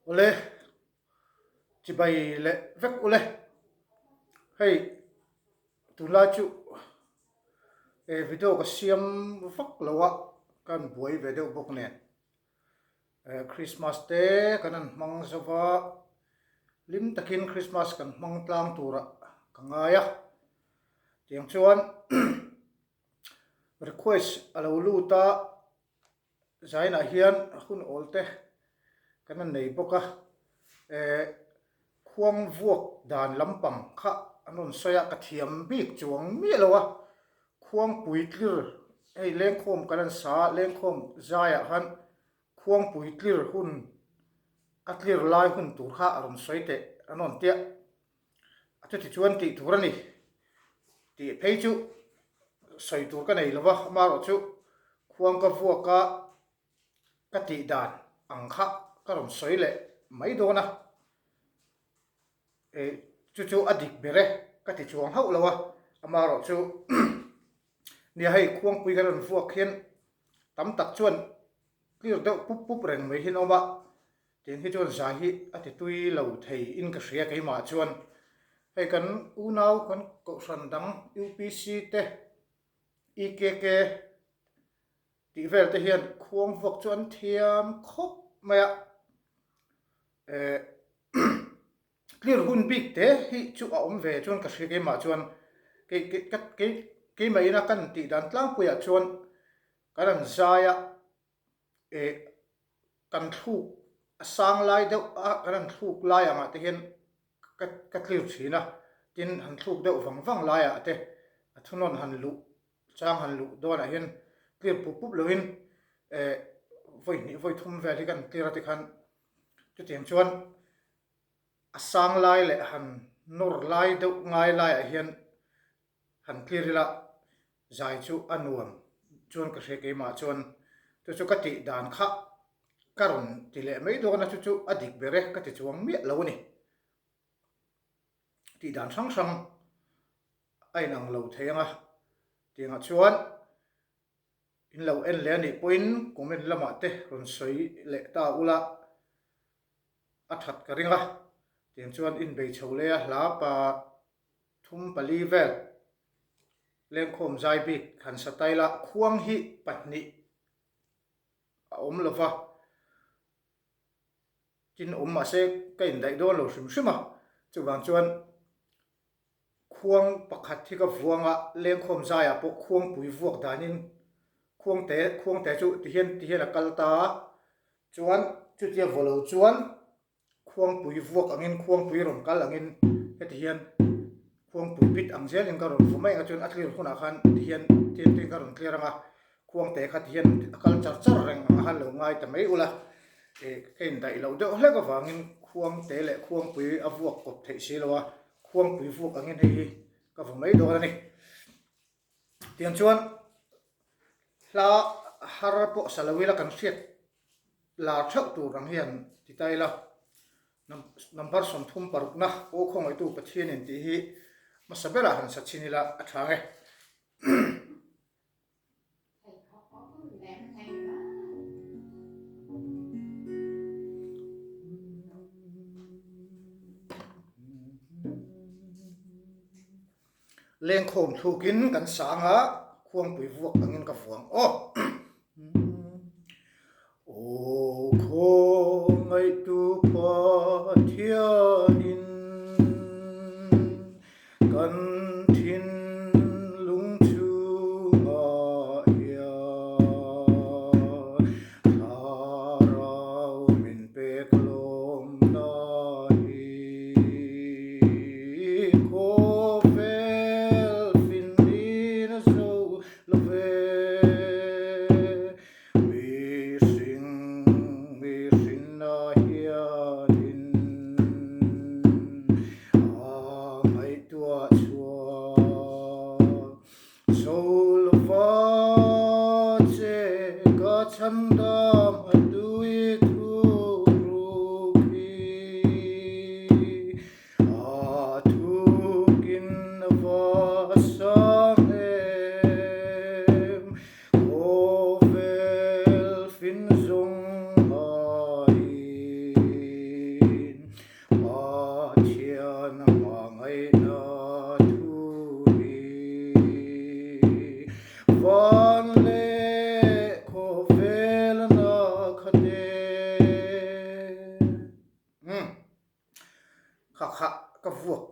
Ole ci bai le vek ole hei tula chu video ka siam vak lawa kan buai video bok ne Christmas te kanan mang zawa lim takin Christmas kan mang tlang tura kangaya tiang chuan request alo luta zaina hian hun olte kanan nei boka khuang vuak dan lampang kha anon soya ka thiam bik chuang mi lowa khuang puitlir ei lengkhom kanan sa lengkhom zaya han khuang puitlir hun atlir lai hun tur kha aron soite anon tia atu ti chuan ti turani ti peichu soi tur ka nei lowa maro chu khuang ka vuaka ka ti dan angkha karon soile mai dona chu adik bere ka ti chuang hau lawa amaro chu ni hai khuang pui karon vuak hian tam tak chuan clear deuh pup reng mai hin oma tin hi chuan zahi ati tui lo thei in ka hria keima chuan hei kan unau kan ko sandang UPC te IKK ti vel te hian khuang vuak chuan thiam khop maya clear hun big te hi chu a om ve chuan ka hria keima chuan ke mai na kan ti dan tlang puya chuan karan zaya kan thuk asang lai deuh karan thuk lai anga te hian ka clear thina tin han thuk deuh wang lai a te athunon han lu chang han lu dona hian clear pup loin voi thum ve hi kan clear ati khan chu tiang chuan asang lai le han nor lai deuh ngai lai a hian han clear la zai chu anuam chuan ka hre keima chuan chu ka ti dan kha karon ti le mai do na chu adik bere ka ti chuang mi lo ni ti dan sang ai nang lo theyanga tinga chuan in lo en le ni point comment lama te ron soi le ta ula athat ka ringa tin chuan in bei chhole a hla pa thum pali vel lengkhom zai bik khan sataila khuang hi patni om lova tin ma se kain dai don lo shima chuwang chuan khuang pakhat thi ka vuanga lengkhom zaya po khuang pui vuak danin khuang te chu ti hian akalta chuan chu tia volo chuan khuang pui vuak angin khuang pui ron kal angin heti hian khuang pui bit angzel in karon vumai a chuan atlir khuna khan ti hian tin karon clear anga khuang te khat hian akal char reng han lo ngai ta mai ula kein dai lo de hle ka wangin khuang te le khuang pui a vuak kop thei silowa khuang pui vuak angin hei ka vumai do ani tiang chuan la harapo salawila kan hriat la thau tu rang hian ti taila number som thum parukna o khong ai tu pathian in ti hi masabela han sachinila athange lengkhom thukin kan sanga khuang pui vuak angin ka fuang o khong ai tu pathianin kan thin lung chu nga ya tharau min pek lom na hi ko vel fin din so love mi sing na hianin mai tua soul vache ka chandam adui tu ruki atukin vasam ko vel fin zong ai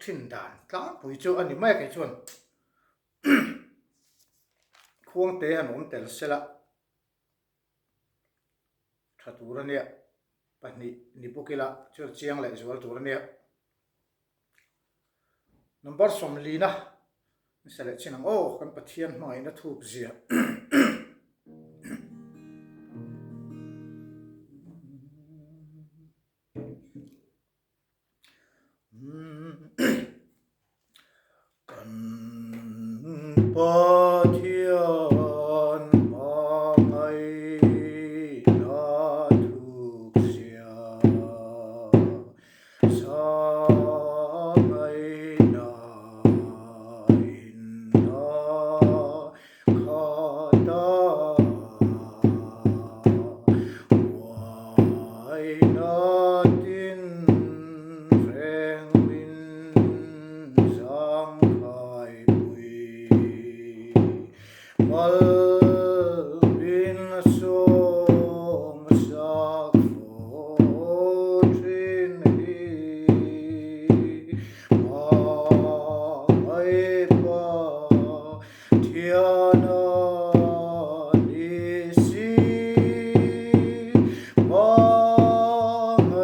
ทินดานตามปุยจูอันนี้ไม่ไกชวนควงเตะหนุนเตลเสละถ้าตัวเนี่ยปนี่นิปุกิละช่วยเชียงเลยส่วนตัวเนี่ยนัมเบอร์สมลีนะมิสเลชินังโอ้กันปะเทียนหน่อยนะถูกเสียกันปะเทียนมาไงนะถูกเสียสาไงนะอินนะขาตาวายนะตินแรงบินสังไข่ปุยมัลบินส่งสักโฟทินฮีมาไอปะเทียนานิสีมาไอ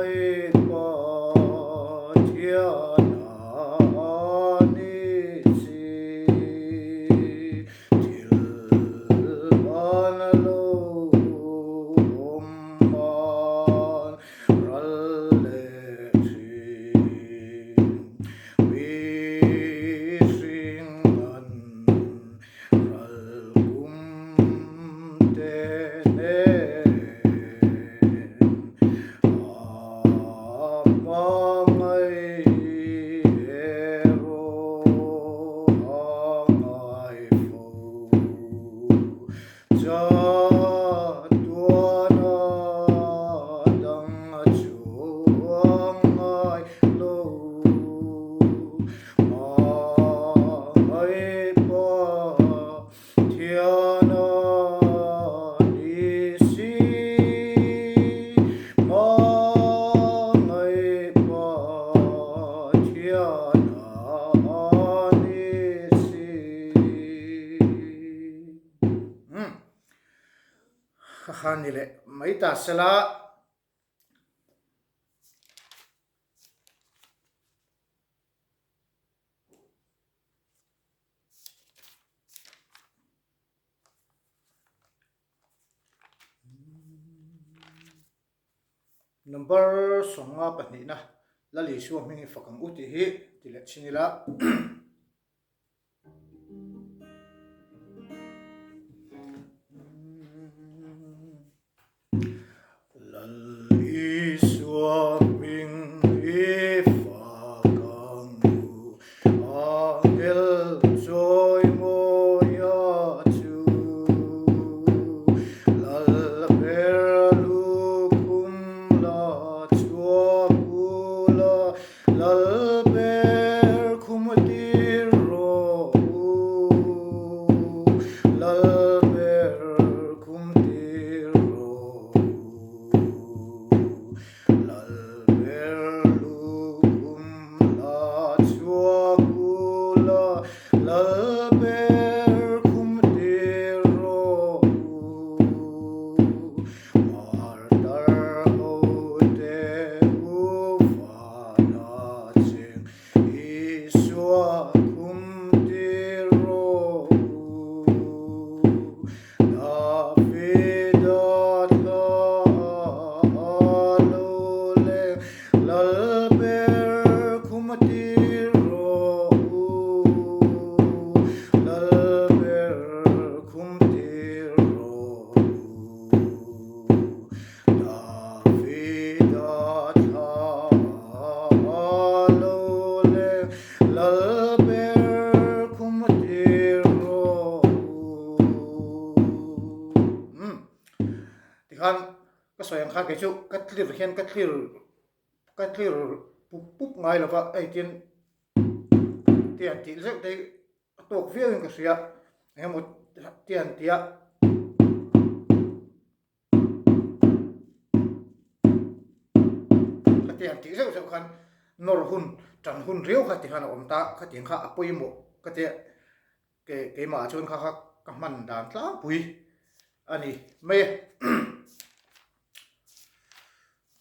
ปะเทียนานิสีทิลมันโลมมันรัลเลทิวิสิงอันรัลกุมเตเนอาไงเอโรอาไงโฟจาตัวนาดังจูไงโลมาไงปะเทียนานิสีมาไงปะเทียนานิสีข้านี่แหละไม่ตัดสละนัมเบอร์สองปนี่นะละลิชัวมินิฟังอุติฮิติเลชินิละละลิชัวมินิฟังอังเกลจอยโมยาจูละเบลูคุมลาชัวกุลาละเบลคุมติโรละเบลคุมติโรละเบลูคุมลาชัวกุลาละเบลคุมติโรมาร์ตาโอเตอุฟานาเจงอิสวาคุมติโรดาฟิดาตาโลเลละเบลคุมติโรละเบลคุมติโรดาฟิดาตาโลเลละเบลคุมติโรที่คันก็สวยอย่างข้าเกจุกัดคลีร์เห็นกัดคลีร์ปุ๊บไงแล้วก็ไอ้เตียนที่เล็กได้ตกเฟี้ยงก็เสียให้หมดเตียนเตียก็เตียนที่เล็กสำคัญ nor hun tran hun riu kha ti han om ta kha ting kha apoi mo ka te ke ma chon kha ka man dan tla pui ani me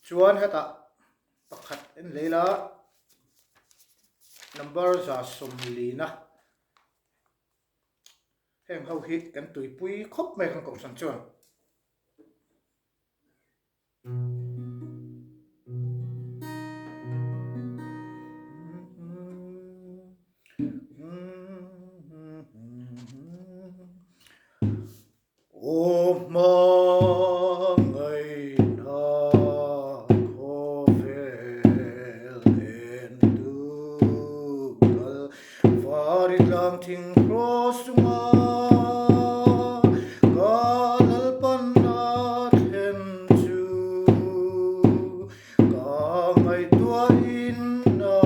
chuan heta pakhat en leila number za somlina heng ho hi kan tui pui khop me kan ko san chuan o ma ngai na kho vel en tu kal vari lang thing cross ma kalal pan na then chu ka ngai tua in na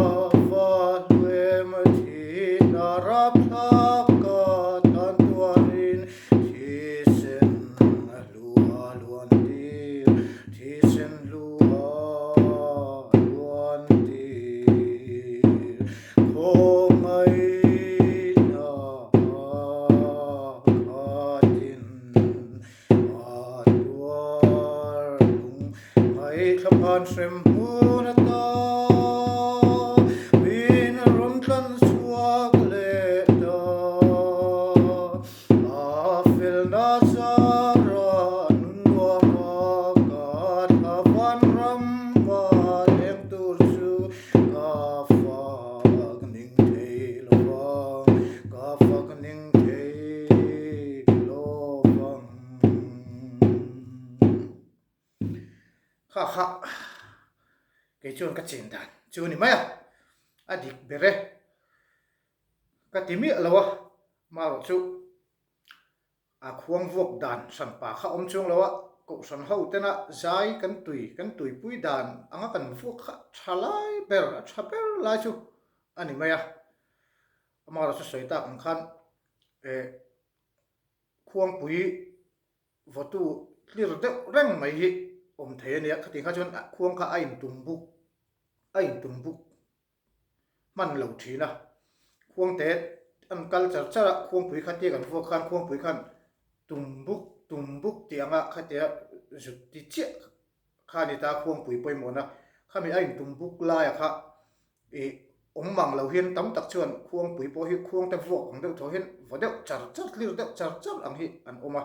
va lue ma thi na rap tha ka tan tua rin Srem hunata bin rum tlan suak le da afil nazara nunwa makat havan ram wa em tursu kafak ning thei lovang ha ke chuan ka chin dan chu ni maya adik bere ka timi lawa ma ro chu a khuang vok dan san pa kha om chung lawa ko san ho tena zai kan tui pui dan anga kan vok kha thalai ber thaper la chu ani maya ma ro chu soita kan khan khuang pui votu clear de reng mai hi om the ne khati kha chon khuang kha ain tumbuk man lo thina khuang te an culture chara khuang pui khati kan vo khan khuang pui khan tumbuk ti anga khate zut ti che khani ta khuang pui poi mona khami ain tumbuk la ya kha om mang lo hian tam tak chuan khuang pui po hi khuang te vo ang de tho hin vo de char clear de char ang hi an oma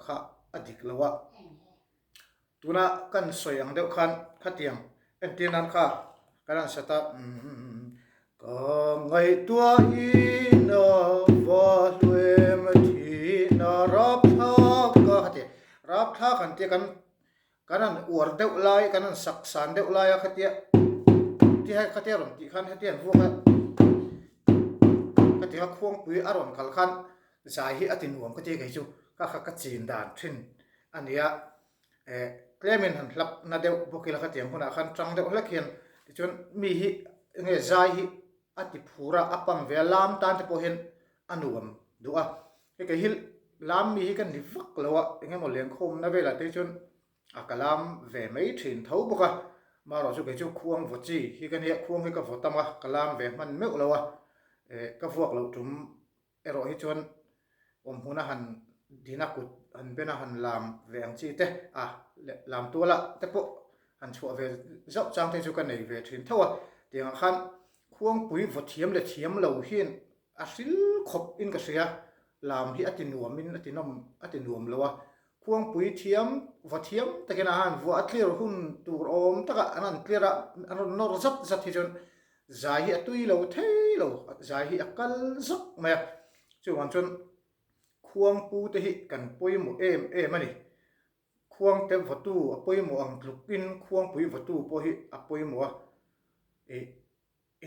kha adik lawa tuna kan soyang deuh khan khatiang entinan kha karan sata ka ngai tua ina va lue ma thi na rap tha ka hati rap tha kan te kanan uar deuh lai kanan sak san deuh lai khatia ti hai khatia ron ti khan hatian vu kha katia khuang pui aron khal khan zai hi atin nuam ka te kai chu ka chin dan thin ania Clement han hlap na deuh bokila khatiang huna khan tang deuh hlakhian ti chon mi hi nge zai hi ati phura apang ve lam tan te po hen anuam duwa ke hil lam mi hi kan ni vak lawa nge mo leng khom na vela te chon akalam ve mai thin tho boka ma ro chu ke chu khuang vochi hi kan he khuang hi ka votama kalam ve man meu lawa ka vuak lo tum ero hi chon huna han dinakut han bena han lam ve ang chi te lam tola te po han chua ve zau chang te chu kan nei ve thin thawa tiang khan khuang pui vothiam le thiam lo hian a sil khop in ka sia lam hi atinuam lawa khuang pui thiam vothiam takena han vo atlir hun tur om taka anan cleara anon nor zat hi jon zai hi atui lo thei lo zai hi akal zak ma chu wan chon khuang pu te hi kan poimo em ani khuang te votu apoimo ang tlukin khuang pui votu po hi apoimo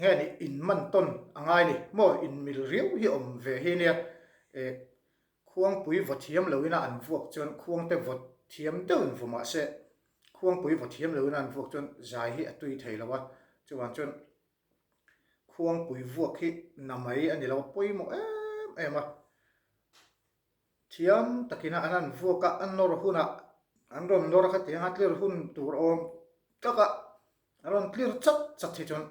nge ni in man ton angai ni mo in mil riu hi om ve hi ne khuang pui vothiam loina an vuak chon khuang te vothiam deun vuma se khuang pui vothiam loina an vuak chon zai hi atui thei lawa chuan chon khuang pui vuak hi namai ani lawa poimo em thiam takina anan vuaka an nor huna an rom nor kha tiang atler hun tur om taka aron clear chat thi chon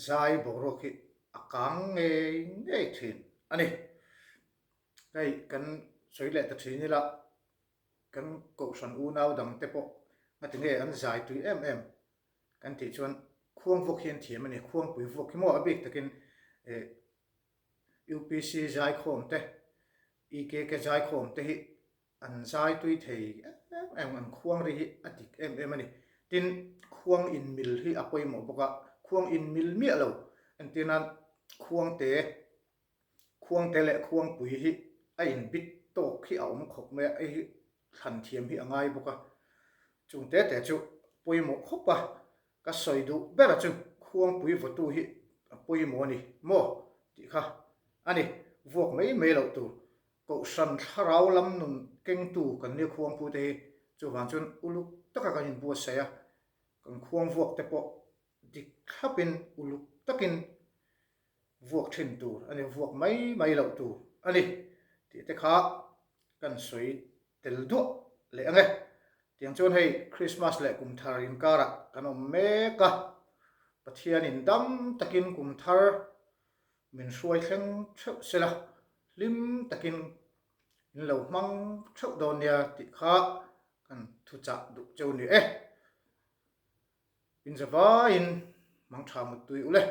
zai boro ki akang nge thin ani kai kan soile ta thini la kan ko san u nau dang te po ngati nge an zai tu kan ti chon khuang vok hian thiam ani khuang pui vok ki mo abik takin UPC zai khom te EK zai khom te hi an zai tui thei an khuang ri hi atik ani tin khuang in mil hi apoi mo boka khuang in mil mi alo an tinan khuang te le khuang pui hi a in bit to khi a om khop me ai than thiam hi angai boka chung te chu poi mo khopa ka soi du bera chu khuang pui votu hi poi mo ni mo ti kha ani vok mei lo tu ko san tharau lam nun keng tu kan ni khuang pu te chu han chun uluk taka kan in bu sa ya kan khuang vok te po dik khapin uluk takin vok thin tu ani vok mai lo tu ani ti te kha kan soi tel du le ange tiang chon hei Christmas le kum thar in kara kan om meka pathian in dam takin kum thar min suai thleng theu sela lim takin in lo mang theu don ya ti kha kan thu cha du cheu ni in zawa in mang tha mu tui ule